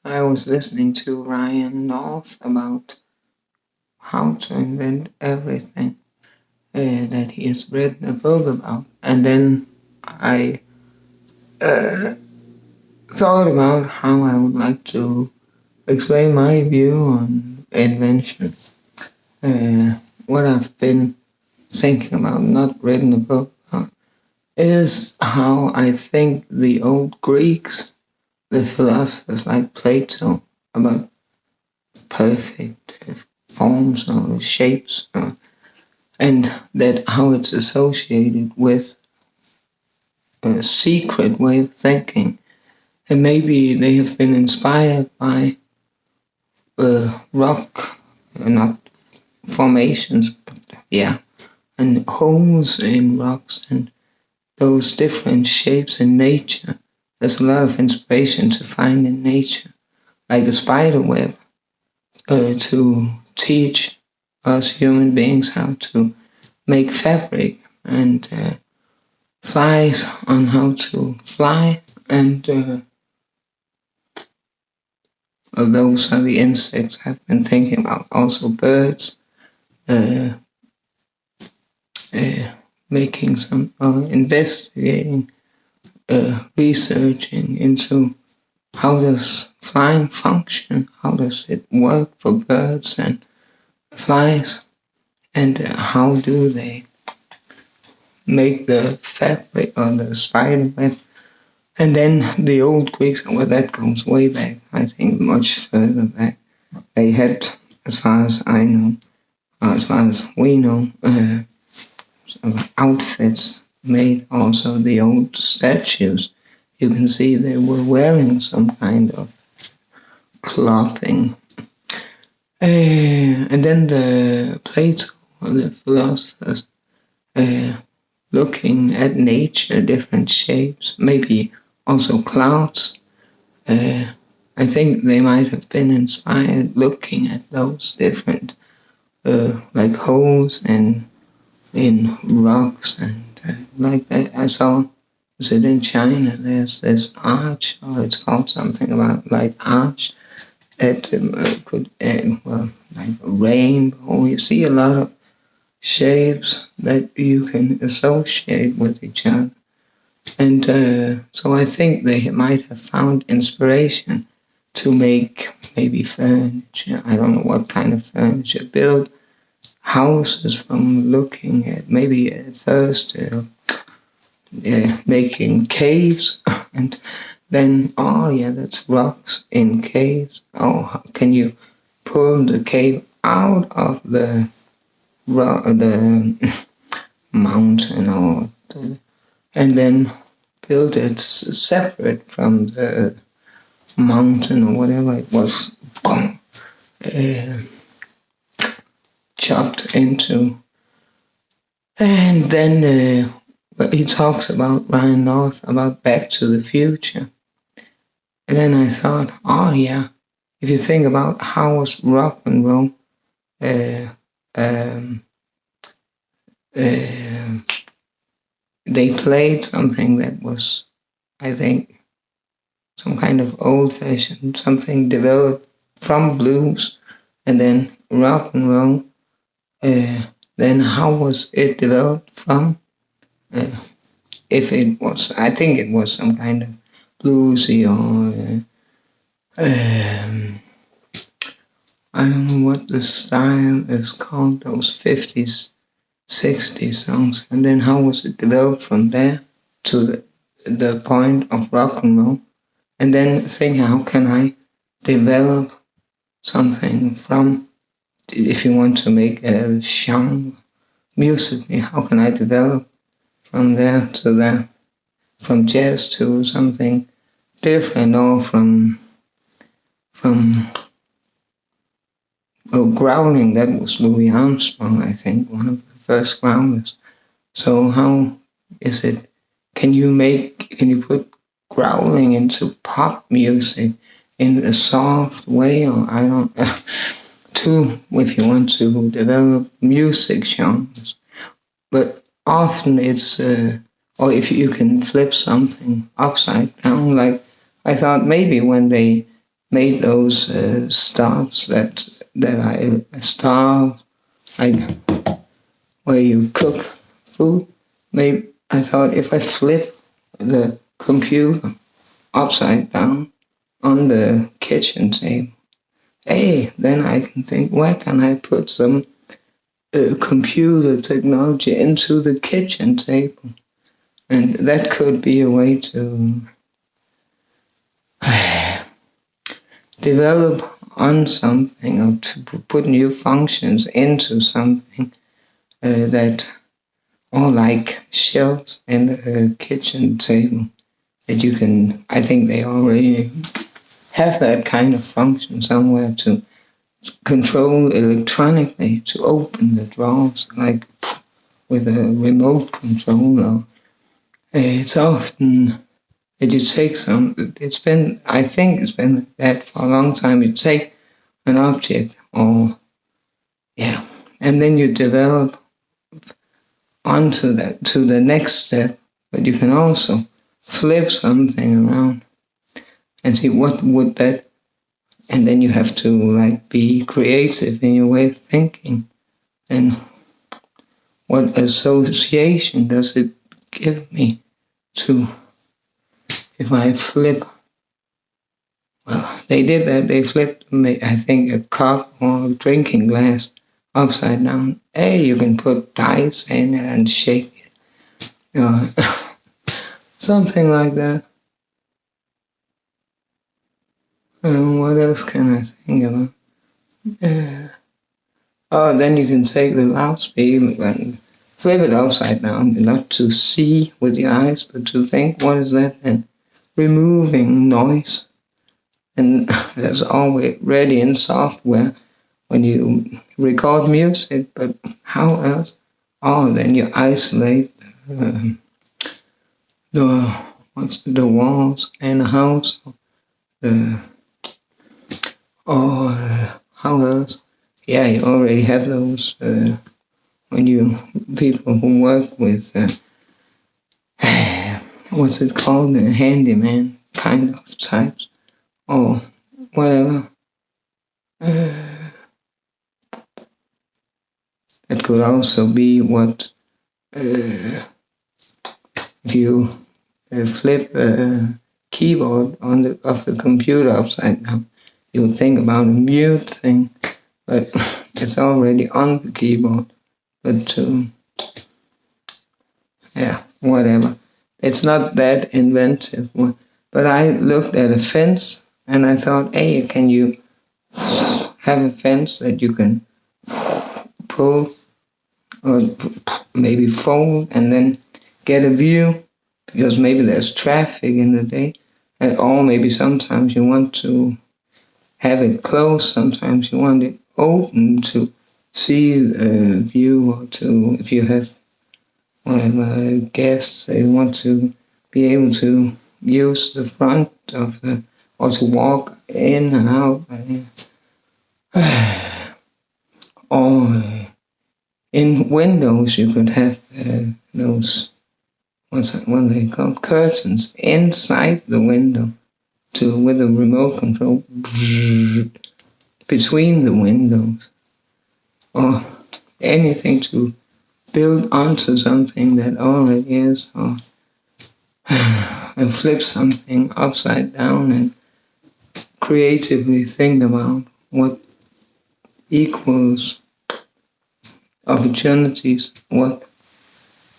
I was listening to Ryan North about how to invent everything that he has written a book about. And then I uh, thought about how I would like to explain my view on invention. Uh, what I've been thinking about, not written a book about, is how I think the old Greeks, the philosophers like Plato, about perfect forms or shapes, and that how it's associated with a secret way of thinking. And maybe they have been inspired by rock, not formations, but and holes in rocks and those different shapes in nature. There's a lot of inspiration to find in nature, like a spider web, to teach us human beings how to make fabric, and flies on how to fly, and those are the insects I've been thinking about. Also birds, uh, uh, making some, investigating, researching into how does flying function, how does it work for birds and flies, and how do they make the fabric or the spider web. And then the old Greeks, well, that goes way back, I think much further back. They had, as far as I know, as far as we know, outfits made. Also the old statues. You can see they were wearing some kind of clothing. And then the Plato, the philosophers, looking at nature, different shapes, maybe also clouds. I think they might have been inspired looking at those different, like holes in rocks and like that. I saw, was it in China? There's this arch, or it's called something about like arch that could, like a rainbow. You see a lot of shapes that you can associate with each other. And so I think they might have found inspiration to make maybe furniture. I don't know what kind of furniture. Build houses from looking at maybe at first making caves, and then that's rocks in caves. How can you pull the cave out of the mountain, and then build it separate from the mountain or whatever it was, chopped into. And then he talks about Ryan North about Back to the Future. And then I thought, if you think about how was rock and roll, they played something that was, I think, some kind of old-fashioned, something developed from blues, and then rock and roll. Then how was it developed from? If it was, I think it was some kind of bluesy or I don't know what the style is called, those 50s, 60s songs. And then how was it developed from there to the point of rock and roll? And then thinking, how can I develop something from, if you want to make a genre musically, how can I develop from there to there, from jazz to something different, or from growling? That was Louis Armstrong, I think, one of the first growlers. So how is it? Can you put growling into pop music in a soft way, or I don't too, if you want to develop music genres. But often it's or if you can flip something upside down, like I thought maybe when they made those stars that I star like where you cook food. Maybe I thought if I flip the computer upside down on the kitchen table, hey, then I can think, where can I put some computer technology into the kitchen table? And that could be a way to develop on something or to put new functions into something that, or like shelves in the kitchen table that you can, I think they already have that kind of function somewhere to control electronically, to open the drawers like with a remote control. It's often that you take I think it's been that for a long time. You take an object and then you develop onto that to the next step, but you can also flip something around and see what would that, and then you have to like be creative in your way of thinking and what association does it give me to if I flip. Well, they did that. They flipped, I think, a cup or a drinking glass upside down. Hey, you can put dice in it and shake it. Something like that. What else can I think about? Then you can take the loudspeaker and flip it upside down, not to see with your eyes, but to think, what is that? And removing noise. And there's already in software when you record music, but how else? Then you isolate the walls in a house. How else? Yeah, you already have those when people who work with what's it called, the handyman kind of types or whatever. It could also be what if you flip a keyboard of the computer upside down, you would think about a mute thing, but it's already on the keyboard. But whatever. It's not that inventive. But I looked at a fence and I thought, hey, can you have a fence that you can pull or maybe fold and then get a view? Because maybe there's traffic in the day, or maybe sometimes you want to have it closed, sometimes you want it open to see a view, or to, if you have whatever guests, they want to be able to use the front of or to walk in and out. Or in windows, you could have those, what they call, curtains inside the window with a remote control between the windows, or anything to build onto something that already is, or and flip something upside down and creatively think about what equals opportunities, what